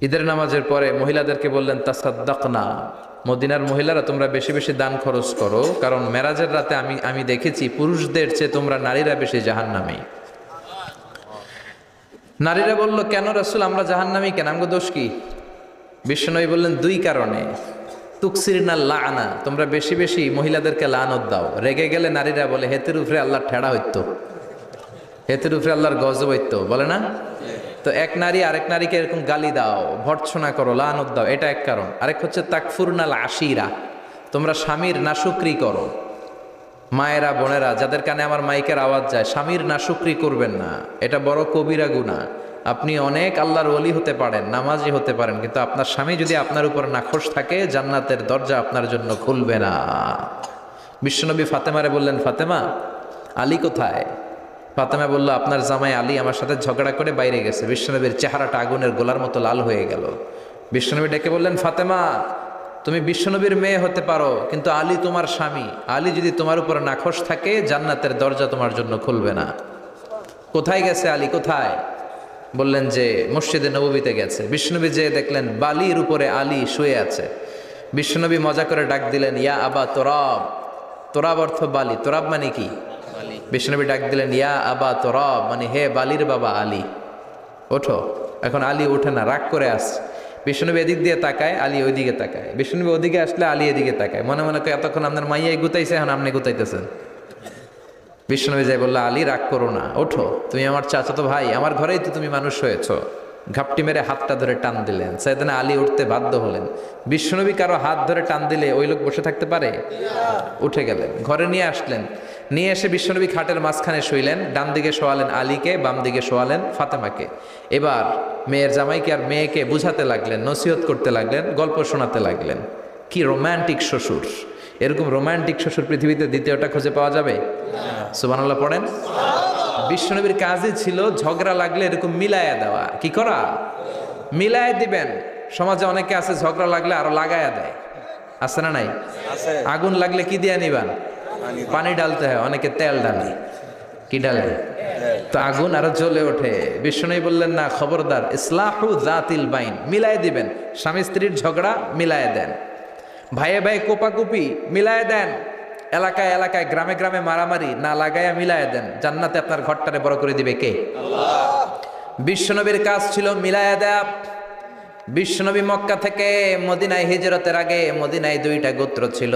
ঈদের নামাজের পরে মহিলাদেরকে বললেন তাসাদ্দাকনা, মদিনার মহিলারা তোমরা বেশি বেশি দান খরচ করো, কারণ মেরাজের রাতে আমি দেখেছি পুরুষদের চেয়ে তোমরা নারীরা বেশি জাহান্নামী। নারীরা বলল, কেন রাসূল আমরা জাহান্নামী কেন, আমগো দোষ কি? বিশ্বনবী বললেন, দুই কারণে। তুকসিরনা লাআনা, তোমরা বেশি বেশি মহিলাদেরকে লানত দাও। রেগে গেলে নারীরা বলে হেতের উপরে আল্লাহর ঠেড়া হইতো, হেতের উপরে আল্লাহর গজব হইতো, বলে না? তো এক নারী আরেক নারীকে এরকম গালি দাও, ভর্ৎসনা করো, লানত দাও, এটা এক কারণ। আরেক হচ্ছে তাকফুরনাল আশিরা, তোমরা স্বামীর নাশুকরি করো। মায়েরা বোনেরা যাদের কানে আমার মাইকের আওয়াজ যায়, স্বামীর নাশুকরি করবেন না, এটা বড় কবিরা গুনাহ। আপনি অনেক আল্লাহর ওলি হতে পারেন, নামাজি হতে পারেন, কিন্তু আপনার স্বামী যদি আপনার উপর নাখোশ থাকে, জান্নাতের দরজা আপনার জন্য খুলবে না। বিশ্বনবী ফাতেমারে বললেন, ফাতেমা আলী কোথায়? ফাতেমা বলল, আপনার জামাই আলী আমার সাথে ঝগড়া করে বাইরে গেছে। বিশ্বনবীর চেহারাটা আগুনের গোলার মতো লাল হয়ে গেল। বিশ্বনবী ডেকে বললেন, ফাতেমা তুমি বিশ্বনবীর মেয়ে হতে পারো, কিন্তু আলী তোমার স্বামী। আলী যদি তোমার উপর নাখোশ থাকে, জান্নাতের দরজা তোমার জন্য খুলবে না। কোথায় গেছে আলী, কোথায়? বললেন যে মসজিদে নববীতে গেছে। বিশ্বনবী যে দেখলেন বালির উপরে আলী শুয়ে আছে। বিশ্বনবী মজা করে ডাক দিলেন, ইয়া আবা তোরাব। তোরাব অর্থ বালি, তোরাব মানে কি? বিশ্বনবী ডাক দিলেন, ইয়া আবা তোরাব, মানে হে বালির বাবা আলী, ওঠো। এখন আলী ওঠে না, রাগ করে আসছে। বিশ্বনবী এদিক দিয়ে তাকায়, আলী ওইদিকে তাকায়। বিশ্বনবী ওদিকে আসলে আলী এদিকে তাকায়, মনে মনে করে এতক্ষণ আপনার মাইয়াই গুতাইছে, এখন আপনি গুতাইতেছেন। বিশ্বনবী যাই বললো, আলী রাগ করো না, ওঠো, তুমি আমার চাচাতো ভাই, আমার ঘরেই তো তুমি মানুষ হয়েছ। ঘাপটি মেরে হাতটা ধরে টান দিলেন। সাইয়েদনা আলী উঠতে বাধ্য হলেন। বিশ্বনবী কারো হাত ধরে টান দিলে ওই লোক বসে থাকতে পারে? উঠে গেলেন, ঘরে নিয়ে আসলেন। নিয়ে এসে বিশ্বনবী খাটের মাঝখানে শুইলেন। ডান দিকে শোয়ালেন আলীকে, বাম দিকে শোয়ালেন ফাতেমাকে। এবার মেয়ের জামাইকে আর মেয়েকে বুঝাতে লাগলেন, নসিহত করতে লাগলেন, গল্প শোনাতে লাগলেন। কি রোম্যান্টিক শ্বশুর! এরকম রোম্যান্টিক শ্বশুর পৃথিবীতে দ্বিতীয়টা খুঁজে পাওয়া যাবে? সুবহানাল্লাহ পড়েন। বিশ্বনবীর কাজই ছিল ঝগড়া লাগলে এরকম মিলায়া দেওয়া। কি করা? মিলায় দিবেন। সমাজে অনেকে আছে ঝগড়া লাগলে আরো লাগায়া দেয়, আছে না নাই? আগুন লাগলে কি দিয়ে নিবান? পানি ডালতে হয়, অনেকে তেল ডালে। কি ডালে? তো আগুন আরো জ্বলে ওঠে। বিশ্বনবী বললেন, না, খবরদার, ইসলাহু যাতিল বাইন, মিলায় দিবেন। স্বামী স্ত্রীর ঝগড়া মিলায় দেন, ভাইয়ে ভাই কোপাকুপি মিলায় দেন, এলাকায় এলাকায় গ্রামে গ্রামে মারামারি না লাগাইয়া মিলায় দেন। জান্নাতে আপনার ঘরটারে বড় করে দিবে কে? আল্লাহ। বিশ্বনবীর কাজ ছিল মিলায়া দেয়া। বিশ্বনবী মক্কা থেকে মদিনায় হিজরতের আগে মদিনায় দুইটা গোত্র ছিল।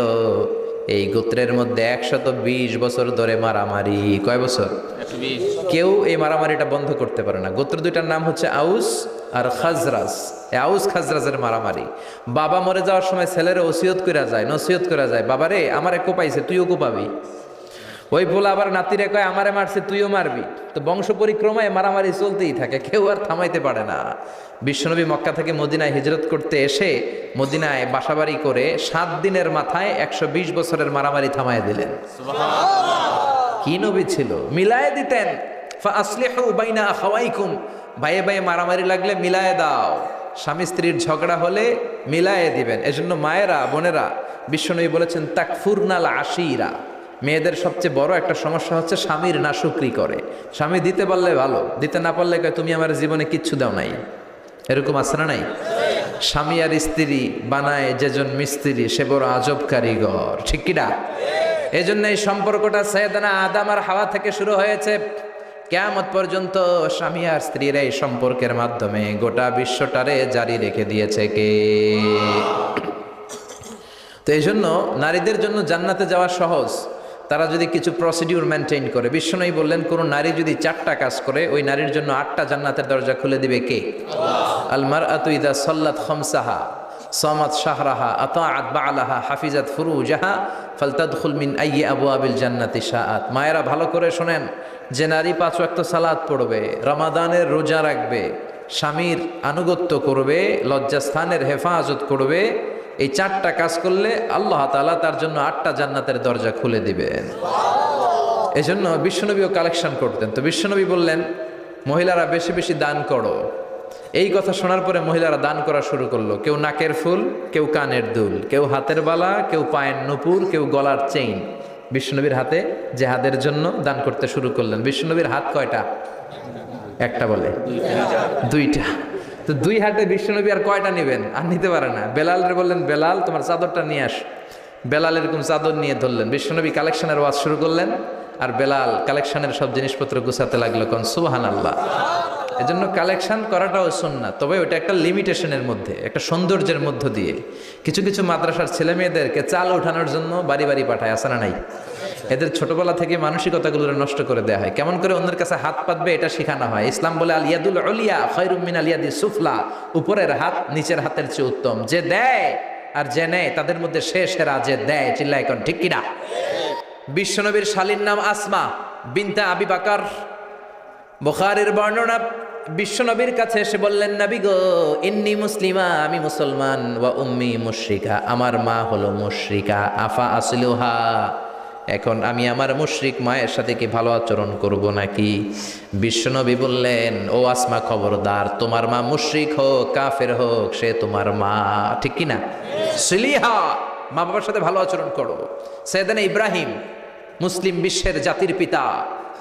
এই গোত্রের মধ্যে 120 বছর ধরে মারামারি। কয় বছর? 120। কেউ এই মারামারিটা বন্ধ করতে পারে না। গোত্র দুইটার নাম হচ্ছে আউস আর খাজরাজ। আউস খাজরাজের মারামারি। বাবা মরে যাওয়ার সময় ছেলেরা ওসিয়ত করা যায়, নসিহত করা যায়, বাবারে আমারে কোপাইছে, তুইও কোপাবি। ওই বলে আবার নাতিরে কয়, আমারে মারছে, তুইও মারবি। তো বংশ পরিক্রমায় মারামারি চলতেই থাকে, কেউ আর থামাইতে পারে না। বিশ্বনবী মক্কা থেকে মদিনায় হিজরত করতে এসে মদিনায় বাসাবাড়ি করে 7 দিনের মাথায় 120 বছরের মারামারি থামায় দিলেন। কি নবী ছিল! মিলায় দিতেন। ফাসলিহু বাইনা আখাওয়াইকুম, ভাইয়ে ভাইয়ে মারামারি লাগলে মিলায় দাও। স্বামী স্ত্রীর ঝগড়া হলে মিলায়ে দিবেন। এজন্য মায়েরা বোনেরা, বিশ্বনবী বলেছেন তাকফুরনাল আশিরা, মেয়েদের সবচেয়ে বড় একটা সমস্যা হচ্ছে স্বামীর নাশুকরি করে। স্বামী দিতে পারলে ভালো, দিতে না পারলে কয় তুমি আমার জীবনে কিচ্ছু দাও নাই। এরকম আছে না নাই? স্বামী আর স্ত্রী বানায় যেজন মিস্ত্রি, সে বড় আজব কারিগর। ঠিক কিনা? এই জন্য এই সম্পর্কটা সাইয়েদনা আদম আর হাওয়া থেকে শুরু হয়েছে। কিয়ামত পর্যন্ত স্বামী আর স্ত্রীর এই সম্পর্কের মাধ্যমে গোটা বিশ্বটারে জারি রেখে দিয়েছে কে? তো এই জন্য নারীদের জন্য জান্নাতে যাওয়া সহজ, তারা যদি কিছু প্রসিডিউর মেনটেন করে। বিশ্বনবী বললেন, কোন নারী যদি 4টা কাজ করে, ওই নারীর জন্য 8টা জান্নাতের দরজা খুলে দিবে কে? আল্লাহ। আল মারআতু ইযা সাল্লাত খামসাহা সামাত শাহরাহা আতাআত বা'লাহা হাফিজাত ফুরুজাহা ফালতাদখুল মিন আইয়ি আবওয়াবিল জান্নাতি শাআত। মায়েরা ভালো করে শোনেন, যে নারী 5 ওয়াক্ত সালাত পড়বে, রমাদানের রোজা রাখবে, স্বামীর আনুগত্য করবে, লজ্জাস্থানের হেফাজত করবে, এই 4টা কাজ করলে আল্লাহ তাআলা তার জন্য 8টা জান্নাতের দরজা খুলে দিবেন। এজন্য বিশ্বনবীও কালেকশন করতেন। তো বিশ্বনবী বললেন, মহিলারা বেশি বেশি দান করো। এই কথা শোনার পরে মহিলারা দান করা শুরু করলো। কেউ নাকের ফুল, কেউ কানের দুল, কেউ হাতের বালা, কেউ পায়ের নুপুর, কেউ গলার চেইন বিশ্বনবীর হাতে জেহাদের জন্য দান করতে শুরু করলেন। বিশ্বনবীর হাত কয়টা? একটা বলে? দুইটা। তো দুই হাতে বিশ্বনবী আর কয়টা নেবেন? আর নিতে পারে না। বেলালের বললেন, বেলাল তোমার চাদরটা নিয়ে আস। বেলাল এরকম চাদর নিয়ে ধরলেন, বিশ্বনবী কালেকশনের ওয়াজ শুরু করলেন, আর বেলাল কালেকশনের সব জিনিসপত্র গুছাতে লাগলো। কোন সুবহানাল্লাহ। এজন্য কালেকশন করাটাও সুন্নাত, তবে ওটা একটা লিমিটেশনের মধ্যে, একটা সৌন্দর্যের মধ্য দিয়ে। কিছু কিছু মাদ্রাসার ছেলে মেয়েদেরকে চাল ওঠানোর জন্য বাড়ি বাড়ি পাঠায়, আসে না নাই? এদের ছোটবেলা থেকে মানসিকতাগুলো নষ্ট করে দেওয়া হয়, কেমন করে অন্যের কাছে হাত পাতবে এটা শেখানো হয়। ইসলাম বলে আল ইয়াদুল উলিয়া খায়রুম মিন আল ইয়াদিস সুফলা, উপরের হাত নিচের হাতের চেয়ে উত্তম। যে দেয় আর যে নেয় তাদের মধ্যে সেরা যে দেয়। চিল্লায় এখন ঠিক কিনা? বিশ্বনবীর শালীর নাম আসমা বিনতে আবি বকর। বুখারীর বর্ণনা, বিশ্বনবীর কাছে এসে বললেন, নবী গো ইন্নী মুসলিমা, আমি মুসলমান, ওয়া উম্মি মুশরিকা, আমার মা হলো মুশরিকা, আফা আসলুহা, এখন আমি আমার মুশরিক মায়ের সাথে কি ভালো আচরণ করব নাকি? বিশ্বনবী বললেন, ও আসমা খবরদার, তোমার মা মুশরিক হোক কাফের হোক সে তোমার মা, ঠিক কিনা? সিলিহা, মা বাবার সাথে ভালো আচরণ করো। সাইয়েদনা ইব্রাহিম, মুসলিম বিশ্বের জাতির পিতা,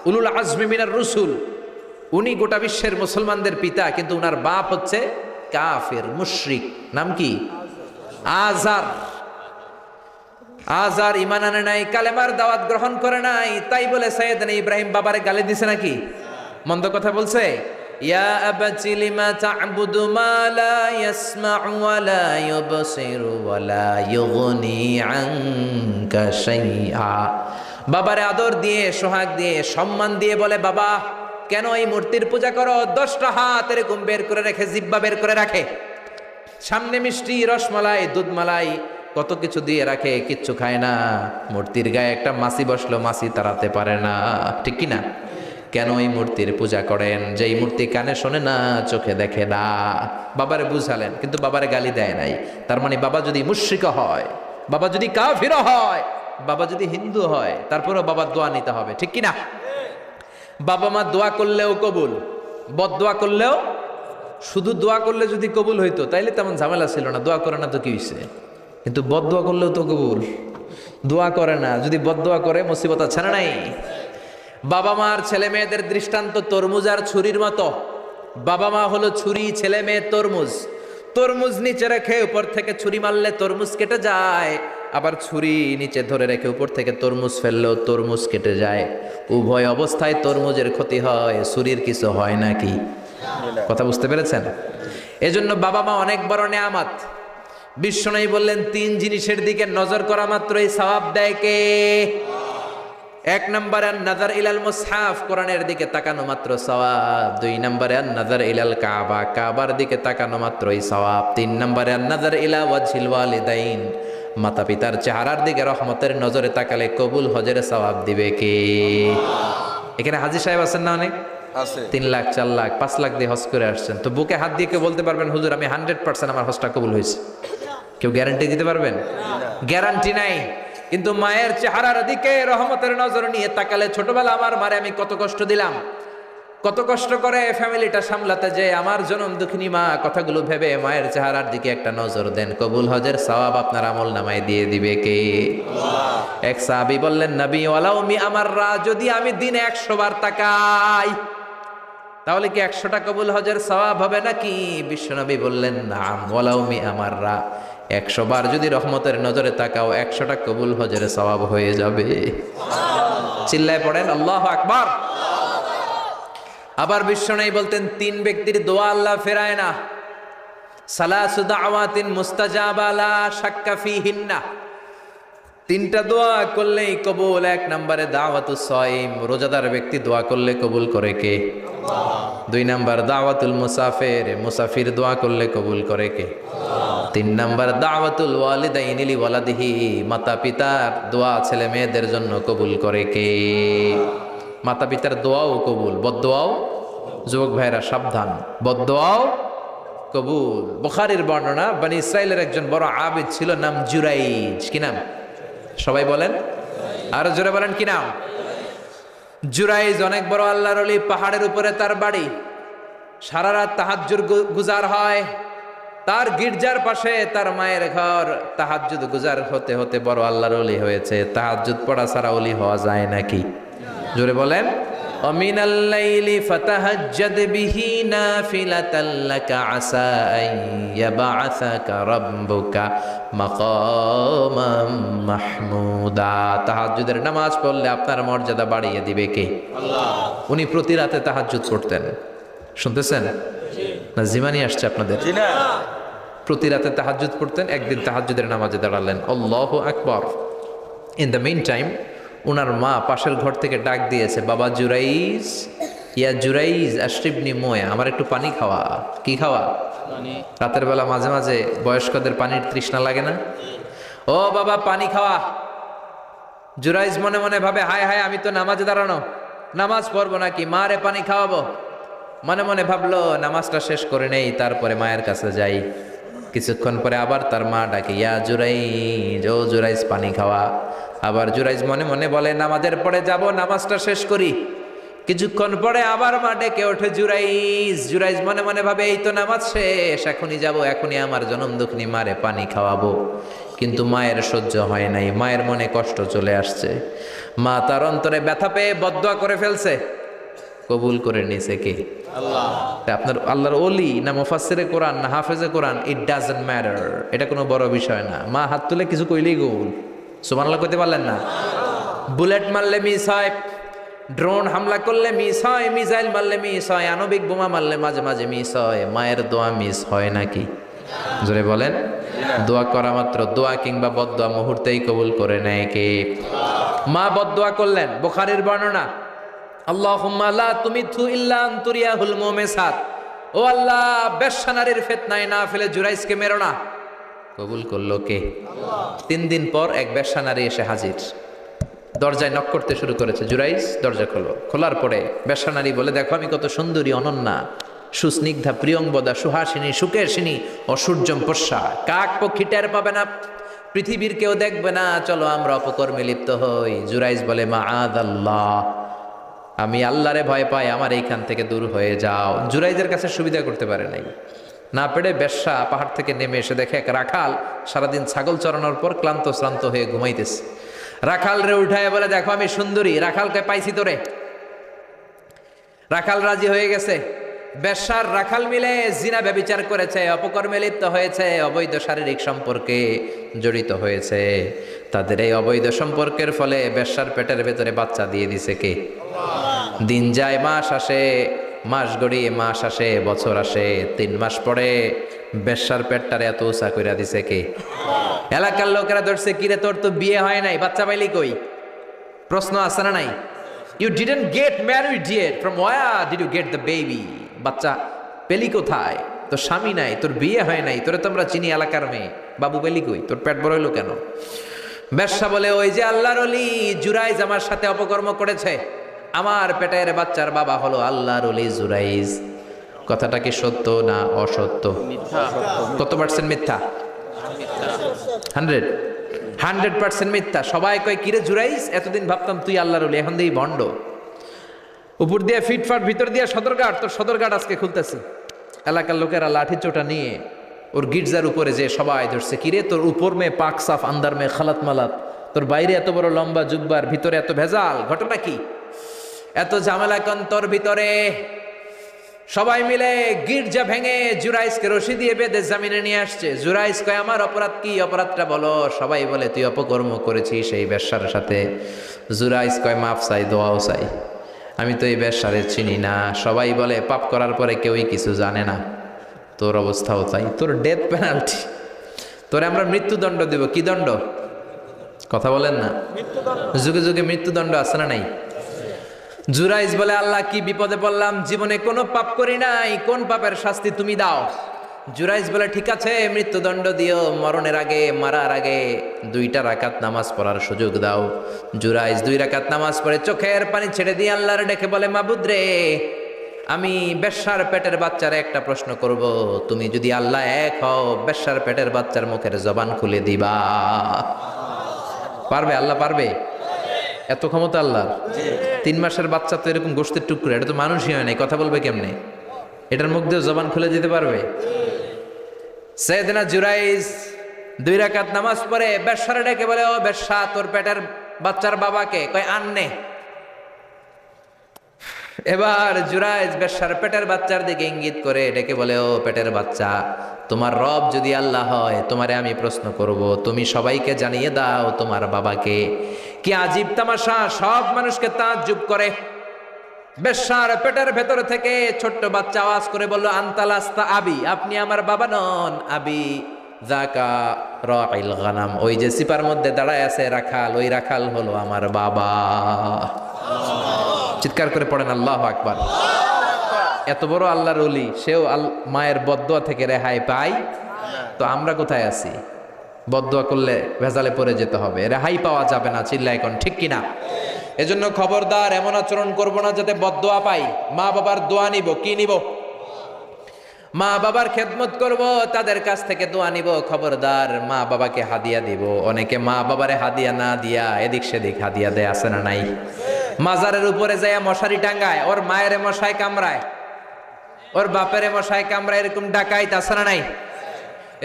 উলুল আজমি মিনার রসুল, উনি গোটা বিশ্বের মুসলমানদের পিতা, কিন্তু উনার বাপ হচ্ছে কাফের মুশরিক। নাম কি? আজার। আজার ঈমান আনে নাই, কালেমার দাওয়াত গ্রহণ করে নাই, তাই বলে সাইয়েদনা ইব্রাহিম বাবারে গালি দিছে নাকি? মন্দ কথা বলছে? ইয়া আবাতি লিমা তা'বুদু মা লা ইয়াসমা'ু ওয়া লা ইউবসিরু ওয়া লা ইউগনি আনকা শাইআ। বাবারে আদর দিয়ে, সোহাগ দিয়ে, সম্মান দিয়ে বলে, বাবা কেন এই মূর্তির পূজা করো? 10টা হাত এরকম বের করে রেখে, জিহ্বা বের করে রাখে, সামনে মিষ্টি, রসমালাই, দুধমালাই, কত কিছু দিয়ে রাখে, কিচ্ছু খায় না। মূর্তির গায়ে একটা মাছি বসলো, মাছি তাড়াতে পারে না, ঠিক কিনা? কেন এই মূর্তির পূজা করেন? যে এই মূর্তি কানে শোনে না, চোখে দেখে না। বাবারে বুঝালেন, কিন্তু বাবারে গালি দেয় নাই। তার মানে বাবা যদি মুশরিক হয়, বাবা যদি কাফির হয়, বাবা যদি হিন্দু হয়, তারপরেও বাবার দোয়া নিতে হবে, ঠিক কিনা? বাবা মা দোয়া করলেও কবুল, বদদোয়া করলেও। শুধু দোয়া করলে যদি কবুল হইতো তাইলে তেমন ঝামেলা ছিল না, দোয়া করে না তো কি হইছে? কিন্তু বদদোয়া করলেও তো কবুল, দোয়া করে না, যদি বদদোয়া করে মুসিবত আছে না নাই? বাবা মার ছেলে মেয়েদের দৃষ্টান্ত তরমুজ আর ছুরির মতো। বাবা মা হলো ছুরি, ছেলে মেয়ে তরমুজ। তরমুজ নিচে রেখে উপর থেকে ছুরি মারলে তরমুজ কেটে যায়, আবার ছুরি নিচে ধরে রেখে উপর থেকে তরমুজ ফেললেও তরমুজ কেটে যায়। উভয় অবস্থায় তরমুজের ক্ষতি হয়, ছুরির কিছু হয় নাকি? কথা বুঝতে পেরেছেন? এজন্য বাবা মা অনেক বড় নেয়ামত। বিশ্বনবী বললেন, 3 জিনিসের দিকে নজর করা মাত্রই সওয়াব দেয় কে? 1 নম্বরে নাজার ইলাল মুসহাফ, কোরআনের দিকে তাকানো মাত্র সওয়াব। 2 নম্বরে নাজার ইলাল কাবা, কাবার দিকে তাকানো মাত্রই সওয়াব। 3 নম্বরে নাজার ইলা ওয়াজহিল ওয়ালিদাইন, মাতা পিতার চেহারার দিকে রহমতের নজরে তাকালে কবুল হজের সওয়াব দিবে কে? এখানে হাজী সাহেব আছেন না? অনেক আছে। 3 লাখ, 4 লাখ, 5 লাখ দিয়ে হজ করে আসছেন। তো বুকে হাত দিয়ে কেউ বলতে পারবেন, হুজুর আমি 100% আমার হজটা কবুল হয়েছে? কেউ গ্যারান্টি দিতে পারবেন? গ্যারান্টি নাই। কিন্তু মায়ের চেহারার দিকে রহমতের নজর নিয়ে তাকালে, ছোটবেলা আমার মারে আমি কত কষ্ট দিলাম, কত কষ্ট করে ফ্যামিলিটা সামলাতে, যে আমার জনম দুঃখিনী মা, কথাগুলো ভেবে মায়ের চেহারার দিকে একটা নজর দেন, কবুল হজের সওয়াব আপনার আমল নামায় দিয়ে দিবে কে? এক সাহাবী বললেন, নবী ওয়ালাউ মি আমাররা, যদি আমি দিনে 100 বার তাকাই তাহলে কি 100টা কবুল হজের সওয়াব হবে নাকি? বিশ্বনবী বললেন, নাম, ওয়ালাউ মি আমাররা, 100 বার যদি রহমতের নজরে তাকাও 100টা কবুল হজের সওয়াব হয়ে যাবে। চিল্লায় পড়েন আল্লাহু আকবার। আবার বিশ্বনবী বলতেন, 3 ব্যক্তির দোয়া আল্লাহ ফেরায় না। সালাসু দাওয়াতিন মুস্তাজাবা লা শাক্কা ফিহিন্না, 3টা দোয়া করলেই কবুল। 1 নম্বরে দাওয়াতুস সাইম, রোজাদার ব্যক্তি দোয়া করলে কবুল করে কে? আল্লাহ। 2 নম্বর দাওয়াতুল মুসাফির, মুসাফির দোয়া করলে কবুল করে কে? আল্লাহ। 3 নম্বর দাওয়াতুল ওয়ালিদাইনি লি ওয়ালাদিহি, মাতা পিতার দোয়া ছেলে মেয়েদের জন্য কবুল করে কে? মাতা পিতার দোয়াও কবুল, বদদোয়াও। যুবক ভাইরা সাবধান, বদদোয়াও কবুল। বুখারীর বর্ণনা, বনি ইসরাইলের একজন বড় আবিদ ছিল, নাম জুরাইজ। কি নাম? সবাই বলেন, আর জোরে বলেন, কি নাম? জুরাইজ অনেক বড় আল্লাহর ওলি, পাহাড়ের উপরে তার বাড়ি। সারা রাত তাহাজ্জুদ গুজার হয়। তার গির্জার পাশে তার মায়ের ঘর। তাহাজ্জুদ গুজার হতে হতে বড় আল্লাহর ওলি হয়েছে। তাহাজ্জুদ পড়া ছাড়া ওলি হওয়া যায় নাকি? জোরে বলেন। ومن الليل فتهجد به نافلة لك عسى أن يبعثك ربك مقاما محمودا। তাহাজ্জুদের নামাজ পড়লে আপনার মর্যাদা বাড়িয়ে দিবে কে? আল্লাহ। উনি প্রতি রাতে তাহাজ্জুদ পড়তেন, শুনতেছেন না? জিমানি আসছে আপনাদের? জি না। প্রতি রাতে তাহাজ্জুদ পড়তেন, একদিন তাহাজ্জুদের নামাজে দাঁড়ালেন, আল্লাহু আকবার। ইন দ্য মিন টাইম উনার মা পাশের ঘর থেকে ডাক দিয়েছে, বাবা জুরাইজ, ইয়া জুরাইজ আশরিবনি মোয়া, আমার একটু পানি খাওয়া। কি খাওয়া? রাতের বেলা মাঝে মাঝে বয়স্কদের পানির তৃষ্ণা লাগে না? ও বাবা পানি খাওয়া। জুরাইজ মনে মনে ভাবে, হায় হায়, আমি তো নামাজে দাঁড়ানো, নামাজ পড়বো নাকি, মা রে পানি খাওয়াবো। মনে মনে ভাবলো নামাজটা শেষ করে নেই, তারপরে মায়ের কাছে যাই। কিছুক্ষণ পরে আবার তার মা ডাকে, ইয়া জুরাইজ, ও জুরাইজ পানি খাওয়া। আবার জুরাইজ মনে মনে বলে, নামাজের পরে যাব, নামাজটা শেষ করি। কিছুক্ষণ পরে আবার মা ডেকে ওঠে, জুরাইজ। জুরাইজ মনে মনে ভাবে, এই তো নামাজ শেষ, এখনই যাব, এখনই আমার জনম দুঃখিনী মারে পানি খাওয়াবো। কিন্তু মায়ের সহ্য হয় নাই, মায়ের মনে কষ্ট চলে আসছে। মা তার অন্তরে ব্যথা পেয়ে বদদোয়া করে ফেলছে। কবুল করে নিছে কে? আল্লাহ। আপনার আল্লাহর ওলি না মুফাসসিরে কোরআন না হাফেজে কোরআন, ইট ডাজন্ট ম্যাটার, এটা কোনো বড় বিষয় না। মা হাত তুলে কিছু কইলেই কবুল। সুবহানাল্লাহ কইতে পারলেন না? বুলেট মারলে মিস হয়, ড্রোন হামলা করলে মিস হয়, মিসাইল মারলে মিস হয়, আণবিক বোমা মারলে মাঝে মাঝে মিস হয়। মায়ের দোয়া মিস হয় নাকি? জোরে বলেন। দোয়া করা মাত্র, দোয়া কিংবা বদদোয়া মুহূর্তেই কবুল করে নেয় কে? মা বদদোয়া করলেন, বুখারীর বর্ণনা, আল্লাহুম্মা লা তুমিথু ইল্লা আনতুরিয়াহুল মুমিসাত, ও আল্লাহ বেশ্যা নারীর ফিতনায় না ফেলে জুরাইজকে মেরো না। কবুল করলো কে? আল্লাহ। 3 দিন পর এক বেশ্যা নারী এসে হাজির, দরজায় নক করতে শুরু করেছে। জুরাইজ দরজা খোলো। খোলার পরে বেশ্যা নারী বলে, দেখো আমি কত সুন্দরী, অনন্যা, সুস্নিগ্ধা, প্রিয়ংবদা, সুহাসিনী, সুকেশিনী, অসূর্যম পশ্যা, কাক পক্ষী টের পাবে না, পৃথিবীর কেউ দেখবে না, চলো আমরা অপকর্মে লিপ্ত হই। জুরাইজ বলে, মাআদাল্লাহ, আমি আল্লাহরে ভয় পাই, আমার এইখান থেকে দূর হয়ে যাও। জুরাইজের কাছে সুবিধা করতে পারে নাই, না পেরে বেশ্যা পাহাড় থেকে নেমে এসে দেখে এক রাখাল সারাদিন ছাগল চড়ানোর পর ক্লান্ত শ্রান্ত হয়ে ঘুমাইতেছে। রাখাল রে উঠায় বলে, দেখো আমি সুন্দরী। রাখালকে পাইছি তোরে। রাখাল রাজি হয়ে গেছে। বেশ্যার রাখাল মিলে জিনা ব্যভিচার করেছে, অপকর্মে লিপ্ত হয়েছে, অবৈধ শারীরিক সম্পর্কে জড়িত হয়েছে। তাদের এই অবৈধ সম্পর্কের ফলে বেশ্যার পেটের ভেতরে বাচ্চা দিয়ে দিছে কে? দিন যায়, মাস আসে, মাস গড়িয়ে মাস আসে, বছর আসে, 3 মাস পরে বেশ্যার পেটটারে এত উঁচা কইরা দিছে কে? এলাকার লোকেরা ধরছে, কিরে তোর তো বিয়ে হয় নাই, বাচ্চা পাইলি কই? প্রশ্ন আছে না নাই? You didn't get married yet, from where did you get the baby? বাচ্চা পেলি কোথায়? তোর স্বামী নাই, তোর বিয়ে হয় নাই, তোরে তো আমরা চিনি এলাকার মেয়ে, বাবু পেলি কই? তোর পেট বড় হইলো কেন? বেশ্যা বলে, ওই যে আল্লাহর ওলি জুরাইজ আমার সাথে অপকর্ম করেছে, আমার পেটের বাচ্চার বাবা হলো আল্লাহর ওলি জুরাইজ। কথাটা কি সত্য না অসত্য? কত পার্সেন্ট মিথ্যা? 100% মিথ্যা। সবাই কয়, কিরে জুরাইজ, এতদিন ভাবতাম তুই আল্লাহর ওলি, এখন দিই ভণ্ড। উপর দিয়ে ফিটফাট, ভিতর দিয়ে সদরঘাট, তোর সদরঘাট আজকে খুলতেছে। এলাকার লোকেরা লাঠি চোটা নিয়ে ওর গির্জার উপরে যে সবাই ধরছে, কিরে তোর উপর মে পাক সাফ, আন্দার মে খালাত মালাত, তোর বাইরে এত বড় লম্বা জুব্বার, ভিতরে এত ভেজাল, ঘটনা কি? এত ঝামেলা কোন তোর ভিতরে? সবাই মিলে গির্জা ভেঙে জুরাইজকে রশি দিয়ে বেঁধে জামিনে নিয়ে আসছে। জুরাইজ কয়, আমার অপরাধ কি? অপরাধটা বলো। সবাই বলে, তুই অপকর্ম করেছিস সেই বেশ্যার সাথে। জুরাইজ কয়, মাফ চাই, দোয়াও চাই, আমি তো এই বেশ্যারে চিনি না। সবাই বলে, পাপ করার পরে কেউই কিছু জানে না, তোর অবস্থাও তাই, তোর ডেথ পেনাল্টি, তোরে আমরা মৃত্যুদণ্ড দেব। কি দণ্ড? কথা বলেন না। যুগে যুগে মৃত্যুদণ্ড আছে না নাই? জুরাইজ বলে, আল্লাহ কি বিপদে পড়লাম, জীবনে কোনো পাপ করি নাই, কোন পাপের শাস্তি তুমি দাও? জুরাইজ বলে, ঠিক আছে মৃত্যুদণ্ড দিও, মরণের আগে, মারার আগে 2 রাকাত নামাজ পড়ার সুযোগ দাও। জুরাইজ 2 রাকাত নামাজ পড়ে চোখের পানি ছেড়ে দিয়ে আল্লাহর ডেকে বলে, মাবুদ রে, আমি বেশ্যার পেটের বাচ্চারে একটা প্রশ্ন করব, তুমি যদি আল্লাহ এক হও, বেশ্যার পেটের বাচ্চার মুখের জবান খুলে দিবা? পারবে? আল্লাহ পারবে? এত ক্ষমতা আল্লাহর। 3 মাসের বাচ্চা তো এরকম গোশতের টুকরো, এটা তো মানুষই হয় নাই, কথা বলবে কেমনে? এটার মুখ দিয়ে জবান খুলে দিতে পারবে? সাইয়েদনা জুরাইজ 2 রাকাত নামাজ পড়ে বেশ্যারে ডেকে বলে, ও বেশ্যা, তোর পেটের বাচ্চার বাবাকে? কয়, আন্নে। এবার জুরাইজ বেশ্যার পেটের বাচ্চার দিকে ইঙ্গিত করে ডেকে বলে, ও পেটের বাচ্চা, তোমার রব যদি আল্লাহ হয় তোমারে আমি প্রশ্ন করব, তুমি সবাইকে জানিয়ে দাও তোমার বাবাকে। কি আজীব তামাশা, সব মানুষকে তাজ্জুব করে। বেশ্যার পেটের ভেতর থেকে ছোট্ট বাচ্চা আওয়াজ করে বলল, আনতালাস্তা আবি, আপনি আমার বাবা নন। আবি যাকা রাইল গানাম, ওই যে সিপার মধ্যে দাঁড়ায় আছে রাখাল, ওই রাখাল হলো আমার বাবা। চিৎকার করে পড়েন আল্লাহু আকবার। এত বড় আল্লাহর ওলি, সেও মায়ের বদদোয়া থেকে রেহাই পায়। তো আমরা কোথায় আছি? বদদোয়া করলে ভেজালে পড়ে যেতে হবে, রেহাই পাওয়া যাবে না। চিল্লায় কোন ঠিক কিনা? এজন্য খবরদার এমন আচরণ করব না যাতে বদদোয়া পাই। মা বাবার দোয়া নিব, কি নিব? মা বাবার খেদমত করব, তাদের কাছ থেকে দোয়া নিব। খবরদার মা বাবাকে হাদিয়া দিব। অনেকে মা বাবারে হাদিয়া না দিয়া এদিক সেদিক হাদিয়া দেয়, আছে না নাই? মাজারের উপরে যাইয়া মশারি টাঙ্গায়, ওর মায়ের মশায় কামড়ায়, ওর বাপের মশায় কামড়ায়, এরকম ডাকাইত আছে না নাই?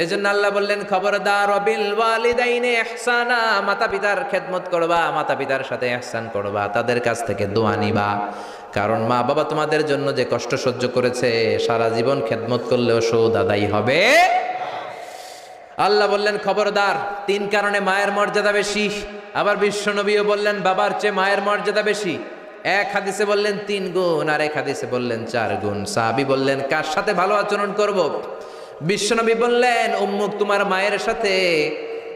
এজন্য আল্লাহ বললেন, খবরদার বিল ওয়ালিদাইনে ইহসানা, মাতা পিতার খেদমত করবা, মাতা পিতার সাথে ইহসান করবা, তাদের কাছ থেকে দোয়া নিবা। কারণ মা বাবা তোমাদের জন্য যে কষ্ট সহ্য করেছে, সারা জীবন খেদমত করলেও সুদ আদায় হবে। আল্লাহ বললেন খবরদার, 3 কারণে মায়ের মর্যাদা বেশি। আবার বিশ্বনবীও বললেন বাবার চেয়ে মায়ের মর্যাদা বেশি। এক হাদিসে বললেন 3 গুণ, আর এক হাদিসে বললেন 4 গুণ। সাহাবী বললেন কার সাথে ভালো আচরণ করব? বিশ্বনবী বললেন উম্মুক, তোমার মায়ের সাথে।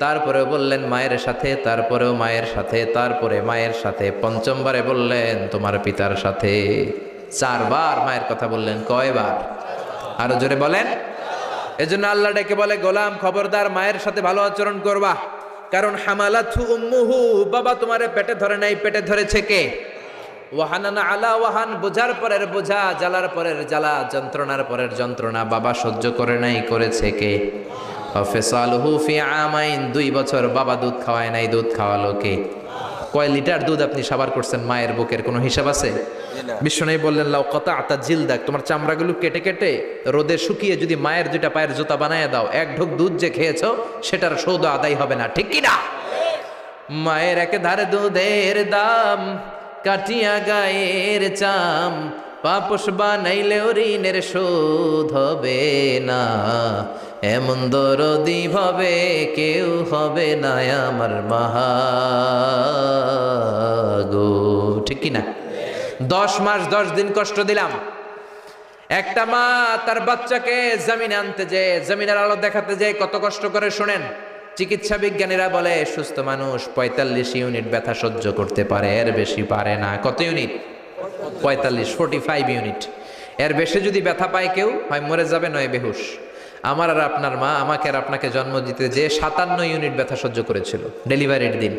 তারপরেও বললেন মায়ের সাথে, তারপরেও মায়ের সাথে, তারপরে মায়ের সাথে, পঞ্চমবারে বললেন তোমার পিতার সাথে। 4 বার মায়ের কথা বললেন। কয়বার? আরো জোরে বলেন। এজন্য আল্লাহ ডেকে বলে, গোলাম খবরদার মায়ের সাথে ভালো আচরণ করবা। কারণ হামালাতহু উম্মুহু, বাবা তোমারে পেটে ধরে নাই, পেটে ধরেছে কে? ওয়াহানানা আলা ওয়াহান, বোঝার পরের বোঝা, জ্বালার পরের জ্বালা, যন্ত্রণার পরের যন্ত্রণা বাবা সহ্য করে নাই, করেছে কে? ফিসালুহু ফি আমাইন, 2 বছর বাবা দুধ খাওয়ায় নাই, দুধ খাওয়ালো কে? কয় লিটার দুধ আপনি সাবার করছেন মায়ের বুকের, কোনো হিসাব আছে? বিশ্বনবী বললেন, লাউ কাতা'তা জিলদাক, তোমার চামড়াগুলো কেটে কেটে রোদে শুকিয়ে যদি মায়ের 2টা পায়ের জুতা বানায় দাও, 1 ঢোক দুধ যে খেয়েছো সেটার সৌদ আদায় হবে না, ঠিক কিনা? মায়ের একেধারে দুধের দাম, কাটিয়া গায়ের চাম, পাপস বানাইলেও ঋণের শোধ হবে না। এমন দরদি ভাবে কেউ হবে না আমার মাগো, ঠিক কিনা? 10 মাস 10 দিন কষ্ট দিলাম। একটা মা তার বাচ্চাকে জমিনে আনতে যে, জমিনের আলো দেখাতে যে কত কষ্ট করে, শোনেন। চিকিৎসা বিজ্ঞানীরা বলে সুস্থ মানুষ 45 ইউনিট ব্যথা সহ্য করতে পারে, এর বেশি পারে না। কত ইউনিট? 45 ইউনিট। এর বেশি যদি ব্যথা পায় কেউ, হয় মরে যাবে নয় বেহুশ। আমার আর আপনার মা আমাকে আর আপনাকে জন্ম দিতে যে 57 ইউনিট ব্যথা সহ্য করেছিল ডেলিভারির দিন।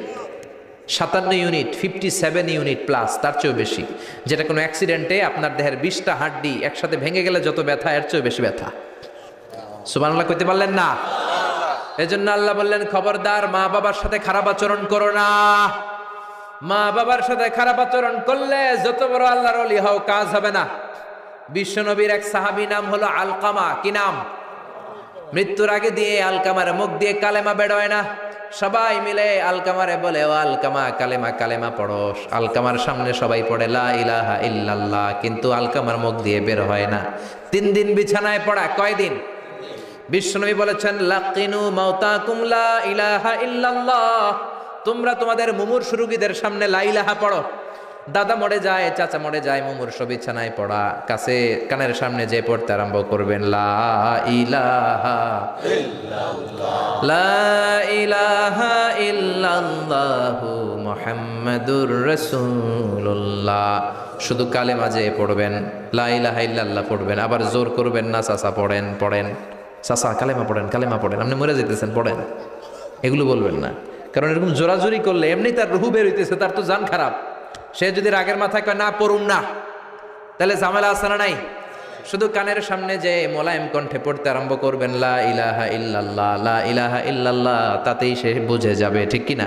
57 ইউনিট, 57 ইউনিট প্লাস, তার চেয়েও বেশি। যেটা কোনো অ্যাক্সিডেন্টে আপনার দেহের 20টা হাড্ডি একসাথে ভেঙে গেলে যত ব্যথা, এর চেয়েও বেশি ব্যথা। সুবহানাল্লাহ কইতে পারলেন না? এজন্য আল্লাহ বললেন খবরদার মা বাবার সাথে খারাপ আচরণ করো না। মা বাবার সাথে খারাপ আচরণ করলে যত বড় আল্লাহর ওলি হও, কাজ হবে না। বিশ্বনবীর এক সাহাবী নাম হলো আলকামা। কি নাম? মৃত্যুর আগে দিয়ে আলকামার মুখ দিয়ে কালেমা বেরোয় না। সবাই মিলে আলকামারে বলে, ও আলকামা কালেমা, কালেমা পড়ো। আলকামার সামনে সবাই পড়ে লা ইলাহা ইল্লাল্লাহ, কিন্তু আলকামার মুখ দিয়ে বের হয় না। 3 দিন বিছানায় পড়া। কয়দিন? বিশ্বনবী বলেছেন, লাকিনু মাউতাকুম লা ইলাহা ইল্লাল্লাহ, তোমরা তোমাদের মুমূর্ষু রোগীদের সামনে লা ইলাহা পড়ো। দাদা মরে যায়, চাচা মরে যায়, মুমূর্ষু বিছানায় পড়া, কাছে কানের সামনে যে পড়তে আরম্ভ করবেন, লা ইলাহা ইল্লাল্লাহ, লা ইলাহা ইল্লাল্লাহু মুহাম্মাদুর রাসূলুল্লাহ। শুধু কালেমা যে পড়বেন, লা ইলাহা ইল্লাল্লাহ পড়বেন, আবার জোর করবেন না, চাচা পড়েন, পড়েন চাচা, কালেমা পড়েন, কালেমা পড়েন, আপনি মরে যেতেছেন, পড়েন, এগুলো বলবেন না। কারণ এরকম জোরাজোরি করলে এমনি তার রুহু বের হইতেছে, তার তো জান খারাপ। সে যদি রাগের মাথায় কয় না পড়ুন না, তাহলে ঝামেলা আছে না নাই? শুধু কানের সামনে যে মোলায়েম কণ্ঠে পড়তে আরম্ভ করবেন, লা ইলাহা ইল্লাল্লাহ, লা ইলাহা ইল্লাল্লাহ, তাতেই সে বুঝে যাবে, ঠিক কিনা?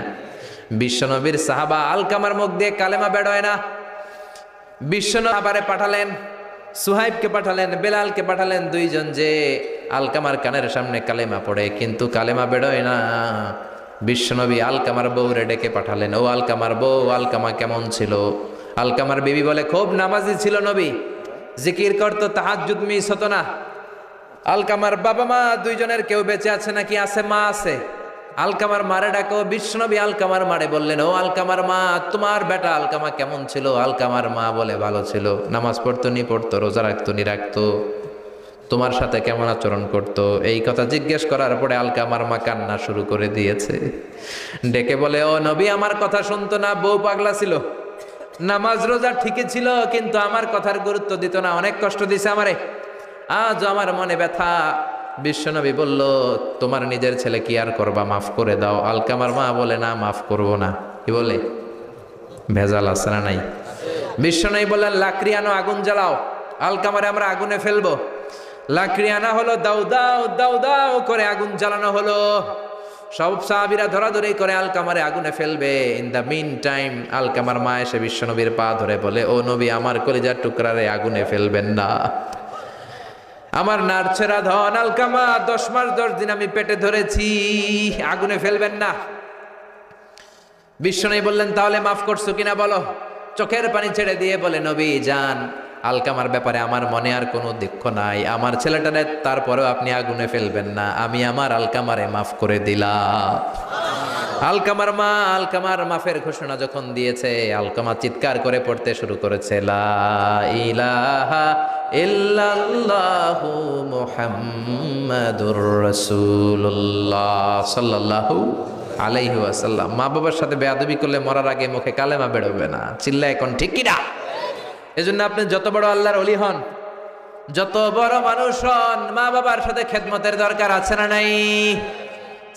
বিশ্বনবীর সাহাবা আলকামার মুখ দিয়ে কালেমা বেরোয় না। বিশ্বনবী আবারে পাঠালেন, সুহাইবকে পাঠালেন, বেলালকে পাঠালেন, 2 জন যে আলকামার কানের সামনে কালেমা পড়ে, কিন্তু কালেমা বেরোয় না। বিশ্বনবী আলকামার বউরে ডেকে পাঠালেন, ও আলকামার বউ, আলকামা কেমন ছিল? আলকামার বিবি বলে খুব নামাজি ছিল নবী, জিকির করতো, তাহাজ্জুদ মিস হতো না। আলকামার বাবা মা দুইজনের কেউ বেঁচে আছে নাকি? আছে, মা আছে। আলকামার মারে ডাকো। বিশ্বনবী আলকামার মারে বললেন, ও আলকামার মা, তোমার বেটা আলকামা কেমন ছিল? আলকামার মা বলে ভালো ছিল, নামাজ পড়তো নি পড়তো, রোজা রাখতো নি রাখতো, তোমার সাথে কেমন আচরণ করতো? এই কথা জিজ্ঞেস করার পরে আলকামার মা কান্না শুরু করে দিয়েছে। ডেকে বলে, ও নবী, আমার কথা শুনতো না, বউ পাগলা ছিল, নামাজ রোজা ঠিকই ছিল, কিন্তু আমার কথার গুরুত্ব দিত না, অনেক কষ্ট দিছে আমারে, আজ আমার মনে ব্যথা। বিশ্বনবী বলল, তোমার নিজের ছেলে কি আর করবা, মাফ করে দাও। আলকামার মা বলে, না, মাফ করব না। কি বলে? ভেজাল আছে না নাই? বিশ্বনবী বললেন, লাকড়ি আনো, আগুন জ্বালাও, আলকামারে আমরা আগুনে ফেলবো। লাকড়ি আনা হলো, দাও দাও দাও দাও করে আগুন জ্বালানো হলো। সব সাহাবীরা ধরাধরি করে আলকামারে আগুনে ফেলবে। ইন দ্য মিন টাইম আলকামার মা এসে বিশ্বনবীর পা ধরে বলে, ও নবী, আমার কলিজার টুকরারে আগুনে ফেলবেন না, আমার নারছেরা ধন আলকামা, 10 মাস 10 দিন আমি পেটে ধরেছি, আগুনে ফেলবেন না। বিশ্বনবী বললেন, তাহলে মাফ করছো কিনা বলো। চোখের পানি ছেড়ে দিয়ে বলে, নবী যান, আলকামার ব্যাপারে আমার মনে আর কোনো দুঃখ নাই, আমার ছেলেটারে তারপরেও আপনি আগুনে ফেলবেন না, আমি আমার আলকামারে মাফ করে দিলাম। আলকামার মা আলকামার মাফের ঘোষণা যখন দিয়েছে, আলকামা চিৎকার করে পড়তে শুরু করেছে, লা ইলাহা ইল্লাল্লাহু মুহাম্মাদুর রাসূলুল্লাহ সাল্লাল্লাহু আলাইহি ওয়াসাল্লাম। মা বাবার সাথে বেয়াদবি করলে মরার আগে মুখে কালেমা বেরোবে না। চিল্লা এখন ঠিক কি না? এজন্য আপনি যত বড় আল্লাহর ওলি হন, যত বড় মানুষ হন, মা বাবার সাথে খেদমতের দরকার আছে না নাই?